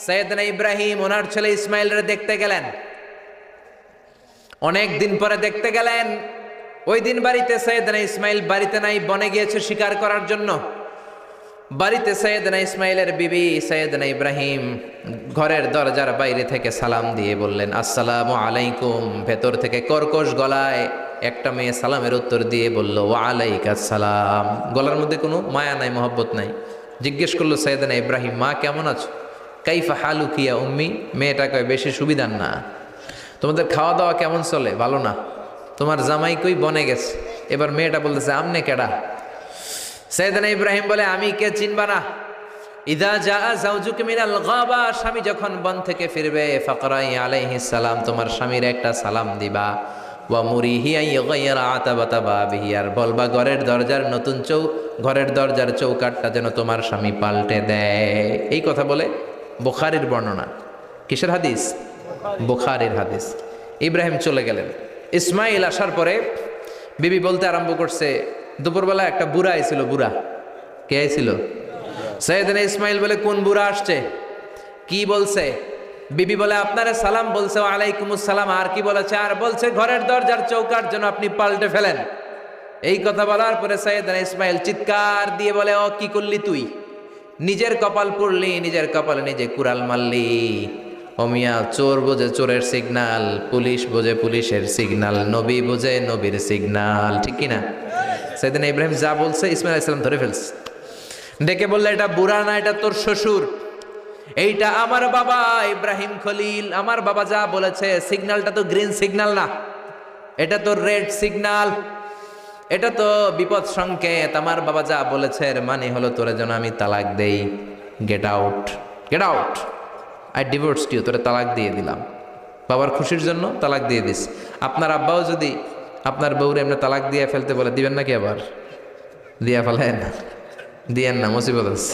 সাইয়েদনা ইব্রাহিম ওনার ছেলে ইসমাইলরে দেখতে গেলেন, অনেক দিন পরে দেখতে গেলেন। ওই দিন বাড়িতে সাইয়েদনা ইসমাইল বাড়িতে নাই, বনে গিয়েছে শিকার করার জন্য। বাড়িতে সাইয়েদনা ইসমাইলের বিবি সাইয়েদনা ইব্রাহিম ঘরের দরজার বাইরে থেকে সালাম দিয়ে বললেন, আসসালামু আলাইকুম। ভেতর থেকে কর্কশ গলায় একটা মেয়ে সালামের উত্তর দিয়ে বলল, ওয়া আলাইকাস সালাম। গলার মধ্যে কোনো মায়া নাই, মহব্বত নাই। জিজ্ঞেস করলো সাইয়েদনা ইব্রাহিম, মা কেমন আছো? কাইফা হালুকিয়া উম্মি। মেয়েটা কয়, বেশি সুবিধার না, তোমাদের খাওয়া দাওয়া কেমন চলে? ভালো না। তোমার জামাই কই? বনে গেছে। এবার মেয়েটা বলতেছে, আমনে কেডা? সাইয়েদনা ইব্রাহিম বলে, আমি কে চিনবা না? ইদা জা যাওজুকা মিনাল গাবা, স্বামী যখন বন থেকে ফিরবে, ফাকরাই আলাইহিস সালাম, তোমার স্বামীর একটা সালাম দিবা। ওয়া মুরিহি আইগাইরা আতাবাতা বাবিহি, আর বলবা ঘরের দরজার চৌকাটটা যেন তোমার স্বামী পাল্টে দেয়। এই কথা বলে বুখারীর বর্ণনা। কিসের হাদিস? বুখারীর হাদিস। ইব্রাহিম চলে গেলেন। ইসমাইল আসার পরে বিবি বলতে আরম্ভ করছে, দুপুরবেলা একটা বুড়া আইছিল। বুড়া কে আইছিল? সাইয়েদনা ইসমাইল বলে, কোন বুড়া আসছে? কি বলছে? বিবি বলে, আপনারে সালাম বলছে, ওয়া আলাইকুমুস সালাম। আর কি বলেছে? আর বলছে ঘরের দরজার চৌকাট যেন আপনি পাল্টে ফেলেন। এই কথা বলার পরে সাইয়েদনা ইসমাইল চিৎকার দিয়ে বলে, ও কি করলি তুই? নিজের কপাল পুড়লি, নিজের কপালে নিজে কুড়াল মারলি। ও মিয়া, চোর বোঝে চোরের সিগনাল, পুলিশ বোঝে পুলিশের সিগনাল, নবী বোঝে নবীর সিগনাল, ঠিক কিনা? সাইয়েদনা ইব্রাহিম যা বলছে ইসমাইল আলাইহিস সালাম ধরে ফেলছে। ডেকে বললে, এটা বুড়া না, এটা তোর শ্বশুর, এইটা আমার বাবা ইব্রাহিম খলিল। আমার বাবা যা বলেছে, সিগন্যালটা তো গ্রিন সিগন্যাল না, এটা তো রেড সিগন্যাল, এটা তো বিপদ সংকেত। আমার বাবা যা বলেছে এর মানে হলো তোরে যেন আমি তালাক দেই। Get out, get out, I divorce you, তোরে তালাক দিয়ে দিলাম। বাবার খুশির জন্য তালাক দিয়ে দিস। আপনার আব্বাও যদি আপনার বউরে এমনি তালাক দিয়ে ফেলতে বলে, দিবেন নাকি? আবার দিয়া ফেলেন, দিয়েন না, মুসিবত আছে।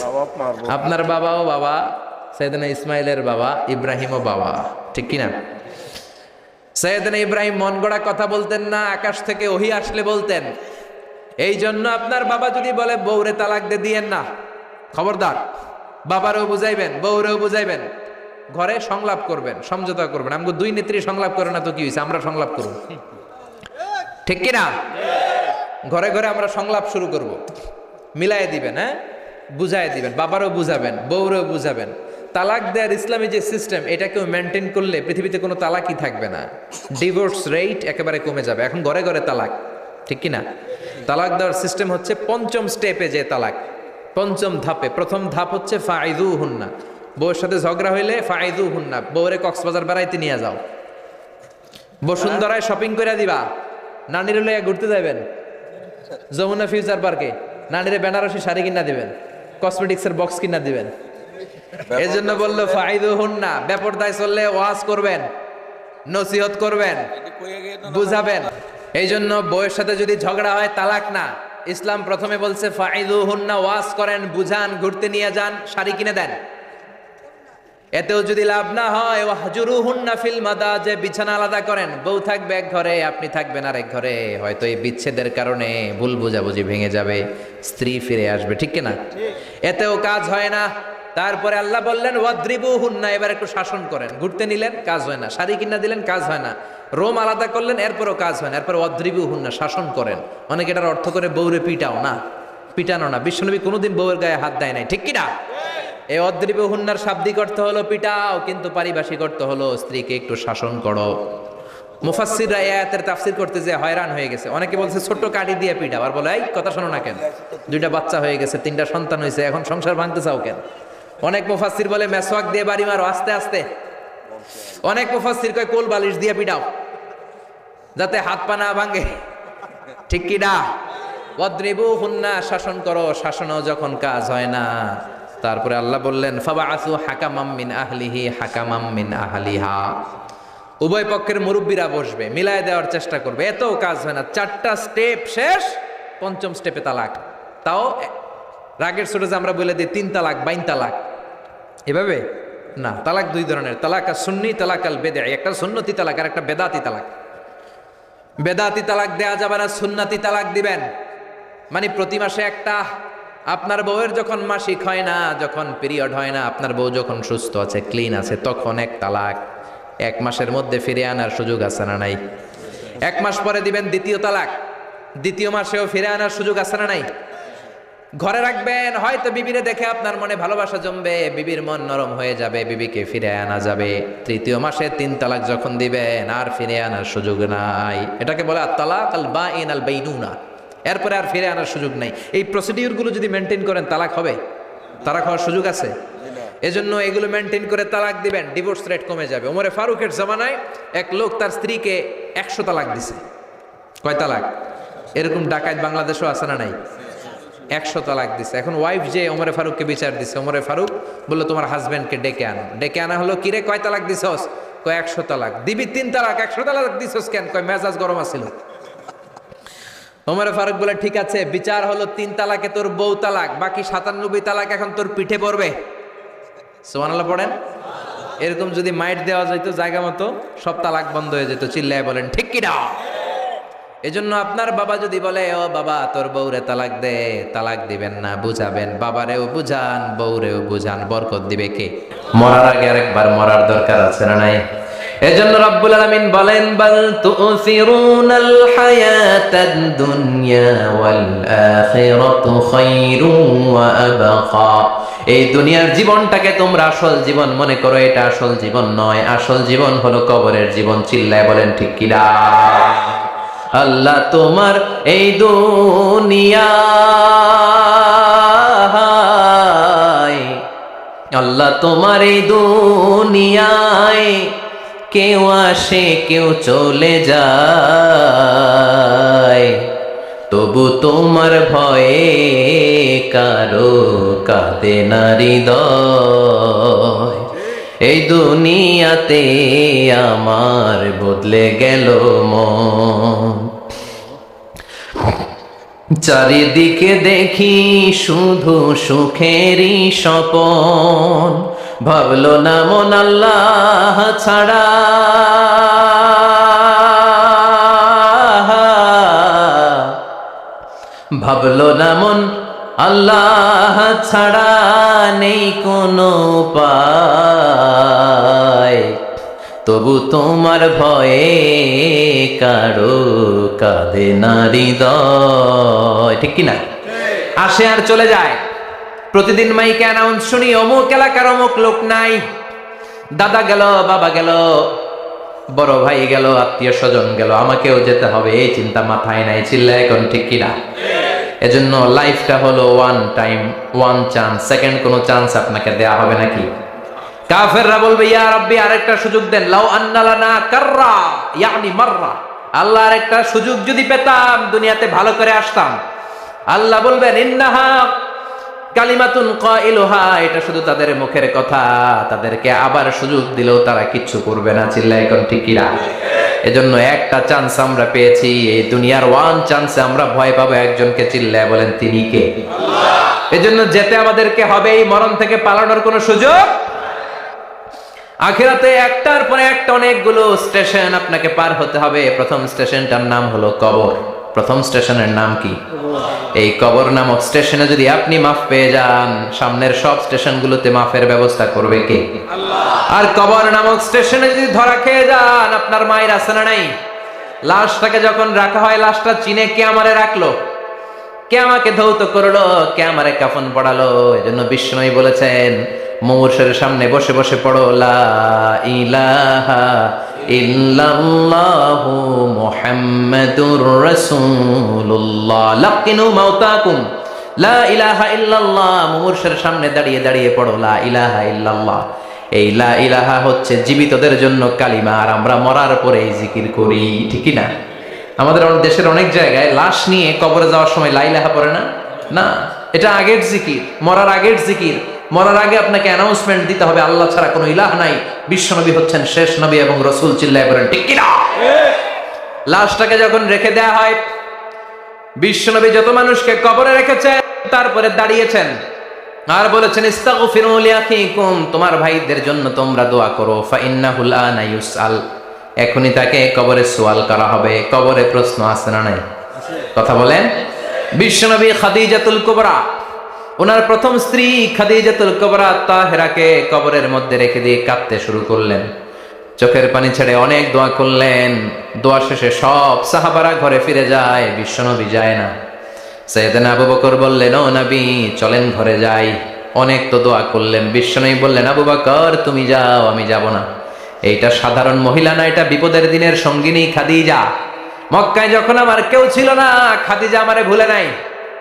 আপনার বাবাও বাবা, সাইয়েদনা ইসমাইলের বাবা, ইব্রাহিমও বাবা, ঠিক কিনা? সাইয়েদনা ইব্রাহিম মন গড়া কথা বলতেন না, আকাশ থেকে ওহী আসলে বলতেন। এই জন্য আপনার বাবা যদি বলে বউরে তালাক দিয়েন না, খবরদার, বাবারেও বুঝাইবেন, বউরেও বুঝাইবেন, ঘরে সংলাপ করবেন, সমঝোতা করবেন। আমাকে দুই নেত্রী সংলাপ করে না তো কি হয়েছে, আমরা সংলাপ করব, ঠিক কিনা? ঘরে ঘরে আমরা সংলাপ শুরু করব, মিলাই দিবেন, হ্যাঁ, বুঝাই দিবেন, বাবারও বুঝাবেন, বউরেও বুঝাবেন। তালাক দেওয়ার ইসলামী যে সিস্টেম, এটাকেও মেনটেন করলে পৃথিবীতে কোনো তালাকই থাকবে না, ডিভোর্স রেট একেবারে কমে যাবে। এখন ঘরে ঘরে তালাক, ঠিক কিনা? তালাক দেওয়ার সিস্টেম হচ্ছে পঞ্চম স্টেপে যে তালাক, পঞ্চম ধাপে। প্রথম ধাপ হচ্ছে ফাইদুহুন্না, বউয়ের সাথে ঝগড়া হইলে ফাইদুহুন্না, বউরে কক্সবাজার বেড়াইতে নিয়ে যাও, বসুন্ধরায় শপিং করে দিবা, নানির লইয়া ঘুরতে যাবেন যমুনা ফিউচার পার্কে, নানিরে বেনারসি শাড়ি কিনা দিবেন, কসমেটিক্সের বক্স কিনা দিবেন। এই জন্য বললো ফাইদুহুন্না, বেপরদায় চললে ওয়াজ করবেন, নসিহত করবেন, বুঝাবেন। এই জন্য বউয়ের সাথে যদি ঝগড়া হয় তালাক না, ইসলাম প্রথমে বলছে ফাইদুহুন্না, ওয়াজ করেন, বুঝান, ঘুরতে নিয়ে যান, শাড়ি কিনে দেন। এতেও যদি লাভ না হয় ওয়াহজুরুহুন্না ফিল মাদাজি, বিছানা আলাদা করেন, বউ থাকবে এক ঘরে, আপনি থাকবেন আরেক ঘরে। হয়তো এই বিচ্ছেদের কারণে ভুল বোঝাবুঝি ভেঙে যাবে, স্ত্রী ফিরে আসবে, ঠিক কিনা? এতেও কাজ হয় না। তারপরে আল্লাহ বললেন ওয়াদ্রিবুহুন্না, এবার একটু শাসন করেন। ঘুরতে নিলেন, কাজ হয় না, শাড়ি কিনা দিলেন, কাজ হয় না, রোম আলাদা করলেন, এরপরও কাজ হয় না, এরপর ওয়াদ্রিবুহুন্না, শাসন করেন। অনেকে এটার অর্থ করে বউরে পিটাও না, পিটানো না। বিশ্বনবী কোনোদিন বউয়ের গায়ে হাত দেয় নাই, ঠিক কিনা? এই অদ্রিবুহুন্নার শাব্দিক অর্থ হলো পিটাও, কিন্তু পারিভাষিক অর্থ হলো স্ত্রীকে একটু শাসন করো। মুফাসসিররা এই আয়াতের তাফসীর করতে যে হয়রান হয়ে গেছে। অনেকে বলছে ছোট্ট কাঠি দিয়ে পিটাও, আর বলে এই কথা শোনো না কেন, দুইটা বাচ্চা হয়ে গেছে, 3টা সন্তান হয়েছে, এখন সংসার ভাঙতে চাও কেন? অনেক মুফাসসির বলে মেসওয়াক দিয়ে বাড়ি মারো আস্তে আস্তে। অনেক মুফাসসির কয় কোল বালিশ দিয়ে পিটাও, যাতে হাত পা না ভাঙে, ঠিক কি না? ওয়াদ্রিবুহুন্না, শাসন করো। শাসনও যখন কাজ হয় না, তারপরে আল্লাহ বললেন ফাবাআসু হাকামাম মিন আহলিহি হাকামাম মিন আহলিহা, উভয় পক্ষের মুরব্বীরা বসবে, মিলায় দেওয়ার চেষ্টা করবে। এতও কাজ হয় না, 4টা স্টেপ শেষ, 5ম স্টেপে তালাক। তাও রাগের ছোটে আমরা বলে দিই 3 তালাক, 22 তালাক, এভাবে না। তালাক 2 ধরনের, তালাক আর সুন্নি, তালাক আল বেদঈ। একটা সুন্নতি তালাক আর একটা বেদাতি তালাক। বেদাতি তালাক দেয়া যাবে না, সুন্নতি তালাক দিবেন। মানে প্রতি মাসে একটা, আপনার বউয়ের যখন মাসিক হয় না, যখন পিরিয়ড হয় না, আপনার বউ যখন সুস্থ আছে, ক্লিন আছে, তখন 1 তালাক। 1 মাসের মধ্যে ফিরে আনার সুযোগ আছে না নাই? 1 মাস পরে দিবেন 2য় তালাক, 2য় মাসেও ফিরে আনার সুযোগ আছে না নাই? ঘরে রাখবেন, হয়তো বিবিরে দেখে আপনার মনে ভালোবাসা জমবে, বিবির মন নরম হয়ে যাবে, বিবিকে ফিরে আনা যাবে। 3য় মাসে 3 তালাক যখন দিবেন, আর ফিরে আনার সুযোগ নাই। এটাকে বলে আত-তালাক আল বাঈন আল বাইনুনা, এরপরে আর ফিরে আনার সুযোগ নাই। এই প্রসিডিউরগুলো যদি মেনটেন করেন, তালাক হবে? তালাক হওয়ার সুযোগ আছে? এজন্য এগুলো মেনটেন করে তালাক দিবেন, ডিভোর্স রেট কমে যাবে। ওমরে ফারুকের জামানায় এক লোক তার স্ত্রীকে 100 তালাক দিছে। কয় তালাক? এরকম ডাকাত বাংলাদেশও আছে না নাই? 100 তালাক দিছে। এখন ওয়াইফ যে ওমরে ফারুককে বিচার দিছে, ওমরে ফারুক বললো তোমার হাজবেন্ডকে ডেকে আনো। ডেকে আনা হলো, কিরে কয় তালাক দিছস? কয় 100 তালাক। দিবি 3 তালাক, 100 তালাক দিছস কেন? কয় মেজাজ গরম আছিল। ওমরে ফারুক বলে ঠিক আছে, বিচার হলো 3 তালাকে তোর বউ তালাক, বাকি 97 তালাক এখন তোর পিঠে পড়বে। সুবহানাল্লাহ পড়েন। এরকম যদি মাইট দেওয়া যাইতো জায়গা মতো, সব তালাক বন্ধ হয়ে যেত। চিল্লায় বলেন ঠিক কি না? এজন্য আপনার বাবা যদি বলে ও বাবা তোর বউরে তালাক দে, তালাক দিবেন না, বুঝাবেন। বাবারেও বুঝান, বউরেও বুঝান, বরকত দিবে কে? মরার আগে আরেকবার মরার দরকার আছে না নাই? এজন্য রব্বুল আলামিন বলেন বাল তুসিরুনাল হায়াতাদ দুনিয়া ওয়াল আখিরাতু খায়রুন ওয়া আবকা। এই দুনিয়ার জীবনটাকে তোমরা আসল জীবন মনে করো, এটা আসল জীবন নয়। আসল জীবন হলো কবরের জীবন। চিল্লায় বলেন ঠিক কি না? আল্লাহ তোমার এই দুনিয়ায়, আল্লাহ তোমার এই দুনিয়ায় কেউ আসে কেউ চলে যায়, তবু তোমার ভয়ে কারো কাঁদে না হৃদয়। এই দুনিয়াতে আমার বদলে গেল মন, চারিদিকে দেখি শুধু সুখেরই স্বপন। ভাবলো না মন আল্লাহ ছাড়া, ভাবলো না মন আল্লাহ ছাড়া নেই কোনো উপায়, তবু তোমার ভয়ে কারো কাঁদে না হৃদয়। ঠিক কিনা? আসে আর চলে যায়। প্রতিদিন মাইকে অ্যানাউন্স শুনি অমুক এলাকার অমুক লোক নাই, দাদা গেল, বাবা গেল, বড় ভাই গেল, আত্মীয় স্বজন গেল, আমাকেও যেতে হবে, এই চিন্তা মাথায় নাই। চিল্লায় এখন ঠিক কিনা? এজন্য লাইফটা হলো one time, one chance, second কোনো চান্স আপনাকে দেয়া হবে নাকি? কাফেররা বলবে ইয়া রাব্বি আরেকটা সুযোগ দেন, লাউ আন্না লানা কাররা ইয়ানি মাররা, আল্লাহর একটা সুযোগ যদি পেতাম দুনিয়াতে ভালো করে আসতাম। আল্লাহ বলবেন ইন্নাহা কালিমাতুন কাইলুহা, এটা শুধু তাদের মুখের কথা, তাদেরকে আবার সুযোগ দিলেও তারা কিচ্ছু করবে না। চিল্লায় এখন ঠিক কিনা? এজন্য একটা চান্স আমরা পেয়েছি, এই দুনিয়ার ওয়ান চান্সে আমরা ভয় পাবো একজনকে। চিল্লায় বলেন তিনি কে? আল্লাহ। এজন্য যেতে আমাদেরকে হবে, এই মরণ থেকে পালানোর কোনো সুযোগ। আখিরাতে একটার পরে একটা অনেকগুলো স্টেশন আপনাকে পার হতে হবে। প্রথম স্টেশনটার নাম হলো কবর। প্রথম স্টেশনের নাম কি? এই কবর নামক স্টেশনে যদি আপনি মাফ পেয়ে যান, সামনের সব স্টেশনগুলোতে মাফের ব্যবস্থা করবে কে? আল্লাহ। আর কবর নামক স্টেশনে যদি ধরা খেয়ে যান, আপনার মায়ের আছে না নাই? লাশটাকে যখন রাখা হয়, লাশটা চিনে কে আমারে রাখলো, কে আমাকে ধৌত করলো, কে আমারে কাফন পড়ালো। এজন্য বিষ্ণুই বলেছেন মুমূর্ষের সামনে বসে বসে পড়ো লা ইলাহা ইল্লাল্লাহু মুহাম্মাদুর রাসূলুল্লাহ। লাকিনু মাউতাকুম লা ইলাহা ইল্লাল্লাহ। মুমূর্ষের সামনে দাঁড়িয়ে দাঁড়িয়ে পড়ো লা ইলাহা ইল্লাল্লাহ। এই লা ইলাহা হচ্ছে জীবিতদের জন্য কালিমা, আর আমরা মরার পরে এই জিকির করি, ঠিক না? আমাদের দেশের অনেক জায়গায় লাশ নিয়ে কবরে যাওয়ার সময় লা ইলাহা পড়ে না। না, এটা আগের জিকির, মরার আগের জিকির। মরার আগে আপনাকে অ্যানাউন্সমেন্ট দিতে হবে আল্লাহ ছাড়া কোনো ইলাহ নাই, বিশ্বনবী হচ্ছেন শেষ নবী এবং রাসূল। চিল্লায় বলেন ঠিক কিনা? লাশটাকে যখন রেখে দেয়া হয়, বিশ্বনবী যত মানুষকে কবরে রেখেছেন তারপরে দাঁড়িয়েছেন আর বলেছেন ইস্তাগফিরু লিআখিকুম, তোমার ভাইদের জন্য তোমরা দোয়া করো। ফাইন্নাহুল আনা ইউসআল, এখনই তাকে কবরে সওয়াল করা হবে। কবরে প্রশ্ন আছে না নাই? কথা বলেন। বিশ্বনবী খাদিজাতুল কুবরা, ওনার প্রথম স্ত্রী খাদিজাতুল কুবরা তাহেরাকে কবরের মধ্যে রেখে দিয়ে কাঁদতে শুরু করলেন, চোখের পানি ছেড়ে অনেক দোয়া করলেন। দোয়া শেষে সব সাহাবারা ঘরে ফিরে যায়, বিশ্বনবী যায় না। সাইয়েদনা আবু বকর বললেন ও নবী চলেন ঘরে যাই, অনেক তো দোয়া করলেন। বিশ্বনবী বললেন আবু বকর তুমি যাও, আমি যাব না। এইটা সাধারণ মহিলা না, এটা বিপদের দিনের সঙ্গিনী খাদিজা। মক্কায় যখন আমার কেউ ছিল না, খাদিজা আমারে ভুলে নাই।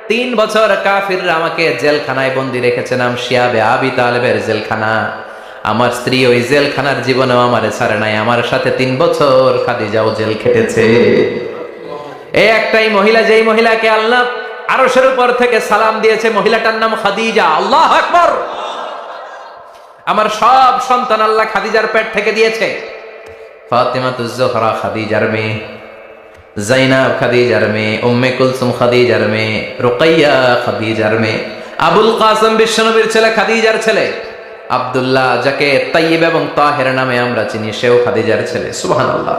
3 বছর কাফিররা আমাকে জেলখানায় বন্দি রেখেছে, নাম শিয়াবে আবি তালেবের জেলখানা। আমার স্ত্রী ওই জেলখানার জীবনেও আমারে ছাড়ে নাই, আমার সাথে 3 বছর খাদিজাও জেল খেটেছে। এই একটাই মহিলা, যেই মহিলাকে আল্লাহ আরশের উপর থেকে সালাম দিয়েছে, মহিলাটার নাম খাদিজা। আল্লাহু আকবার। আমার সব সন্তান আল্লাহ খাদিজার পেট থেকে দিয়েছে। ফাতিমাতুজ জোহরা খাদিজার মেয়ে, জাইনাব খাদিজার মেয়ে, উম্মে কুলসুম খাদিজার মেয়ে, রুকাইয়া খাদিজার মেয়ে, আবুল কাসেম বিশ্বনবীর ছেলে খাদিজার ছেলে, আব্দুল্লাহ যাকে তাইয়্যিব এবং তাহের নামে আমরা চিনি, সেও খাদিজার ছেলে। সুবহানাল্লাহ।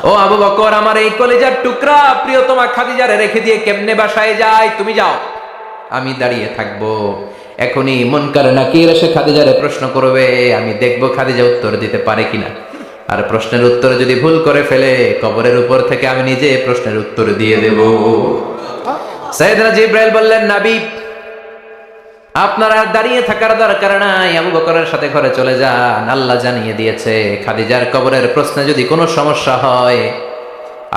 ও আবু বকর, আমার এই কলিজার টুকরা প্রিয়তমা খাদিজারে রেখে দিয়ে কেমনে বাসায় যায়? তুমি যাও, আমি দাঁড়িয়ে থাকবো। এখনই মুনকার নাকির এসে খাদিজারে প্রশ্ন করবে, আমি দেখবো খাদিজা উত্তর দিতে পারে কিনা। আর প্রশ্নের উত্তর যদি ভুল করে ফেলে, কবরের উপর থেকে আমি নিজে প্রশ্নের উত্তর দিয়ে দেব। সাইয়েদনা জিবরাইল বললেন নবী আপনারা দাঁড়িয়ে থাকার দরকার নাই, আবু বকরের সাথে ঘরে চলে যান। আল্লাহ জানিয়ে দিয়েছে খাদিজার কবরের প্রশ্নে যদি কোনো সমস্যা হয়,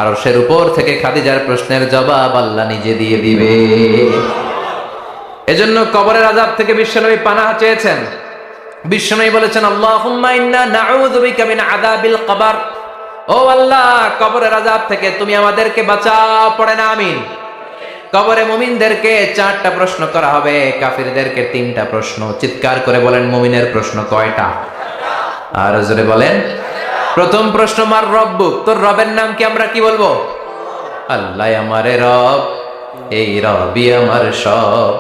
আরশের উপর থেকে খাদিজার প্রশ্নের জবাব আল্লাহ নিজে দিয়ে দিবে। এজন্য কবরের আযাব থেকে বিশ্বনবী পানাহ চেয়েছেন। বিশ্বনবী বলেছেন আল্লাহুম্মা ইন্না নাউযু বিকা মিন আযাবিল কবর। ও আল্লাহ, কবরের আযাব থেকে তুমি আমাদেরকে বাঁচাও। পড়েন আমিন। কবরে মুমিনদেরকে 4টা প্রশ্ন করা হবে, কাফিরদেরকে 3টা প্রশ্ন। চিৎকার করে বলেন মুমিনের প্রশ্ন কয়টা? আর জোরে বলেন। প্রথম প্রশ্ন মার রব্বুক, তোর রবের নাম কি? আমরা কি বলবো? আল্লাহ আমারে রব, এই রবি আমার সব,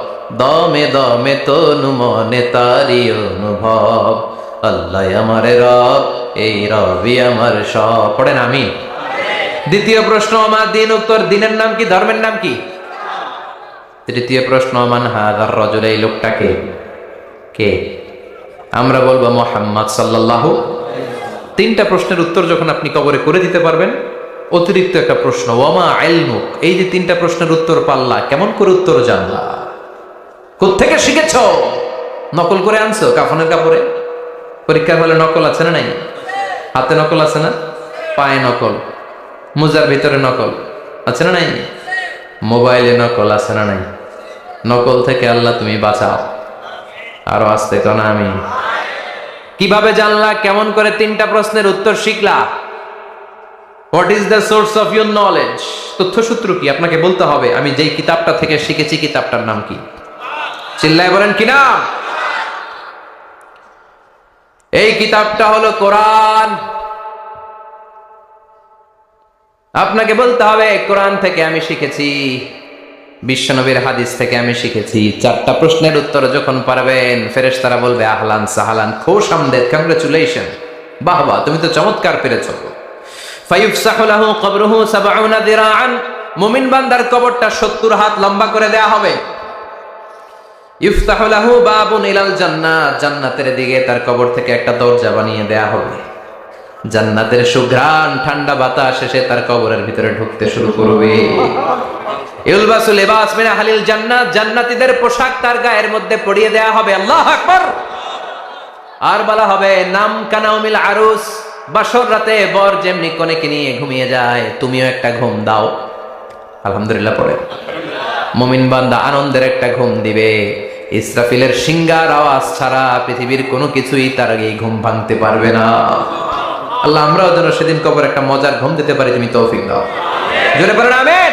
দমে দমে তনু মনে তারি অনুভব। আল্লাহ আমারে রব, এই রবি আমার সব। পড়েন আমিন। দ্বিতীয় প্রশ্ন আমার দিন, উত্তর দিনের নাম কি? ধর্মের নাম কি? তৃতীয় প্রশ্ন মান হাযার রাজুল, এই লোকটাকে কে? আমরা বলবো মুহাম্মদ সাল্লাল্লাহু। 3টা প্রশ্নের উত্তর যখন আপনি কবরে করে দিতে পারবেন, অতিরিক্ত একটা প্রশ্ন ওয়ামা ইলমুক, এই যে 3টা প্রশ্নের উত্তর পাল্লা, কেমন করে উত্তর জানলা? কোত্থেকে শিখেছ? নকল করে আনছো কাফনের কাপড়ে? পরীক্ষার হলে নকল আছে না নাই? হাতে নকল আছে না? পায়ে নকল, মোজার ভিতরে নকল আছে না নাই? মোবাইলে নকল আছে না নাই? নকল থেকে আল্লাহ তুমি বাঁচাও। আরো আসতে কেন আমি? কিভাবে জানলা? কেমন করে 3টা প্রশ্নের উত্তর শিখলা? What is the source of your knowledge? তথ্যসূত্র কি? আপনাকে বলতে হবে আমি যেই কিতাবটা থেকে শিখেছি কিতাবটার নাম কি। চিল্লায় বলেন কি নাম? এই কিতাবটা হলো কোরআন। আপনাকে বলতে হবে কোরআন থেকে আমি শিখেছি, বিশ্বনবীর হাদিস থেকে আমি শিখেছি। 4টা প্রশ্নের উত্তর যখন পারবেন, ফেরেশতারা বলবে আহলান সাহালান, খোশ আমদেদ, কংগ্রাচুলেশন, বাহ বাহ, তুমি তো চমৎকার পেরেছো। ফায়ুফসাহু লাহু কবরুহু 70 দিরাআন, মুমিন বান্দার কবরটা 70 হাত লম্বা করে দেয়া হবে। ইফতাহু লাহু বাবুন ইলাল জান্নাহ, জান্নাতের দিকে তার কবর থেকে একটা দরজা বানিয়ে দেয়া হবে। জান্নাতের সুঘ্রাণ ঠান্ডা বাতাস এসে তার কবরের ভিতরে ঢুকতে শুরু করবে। ইউলবাসু লিবাস মিন আহলিল জান্নাত, জান্নাতীদের পোশাক তার গায়ের মধ্যে পরিয়ে দেয়া হবে। আল্লাহু আকবার। আর বলা হবে নাম কানাউমিল আরুস, বাসর রাতে বর যেমনি কনেকে নিয়ে ঘুমিয়ে যায়, তুমিও একটা ঘুম দাও। আলহামদুলিল্লাহ পড়ে মুমিন বান্দা আনন্দের একটা ঘুম দিবে। ইসরাফিলের সিংগার আওয়াজ ছাড়া পৃথিবীর কোনো কিছুই তার আগে ঘুম ভাঙতে পারবে না। আল্লাহ আমরাও যেন সেদিন কবর একটা মজার ঘুম দিতে পারি, তুমি তৌফিক দাও। জোরে বলেন আমিন।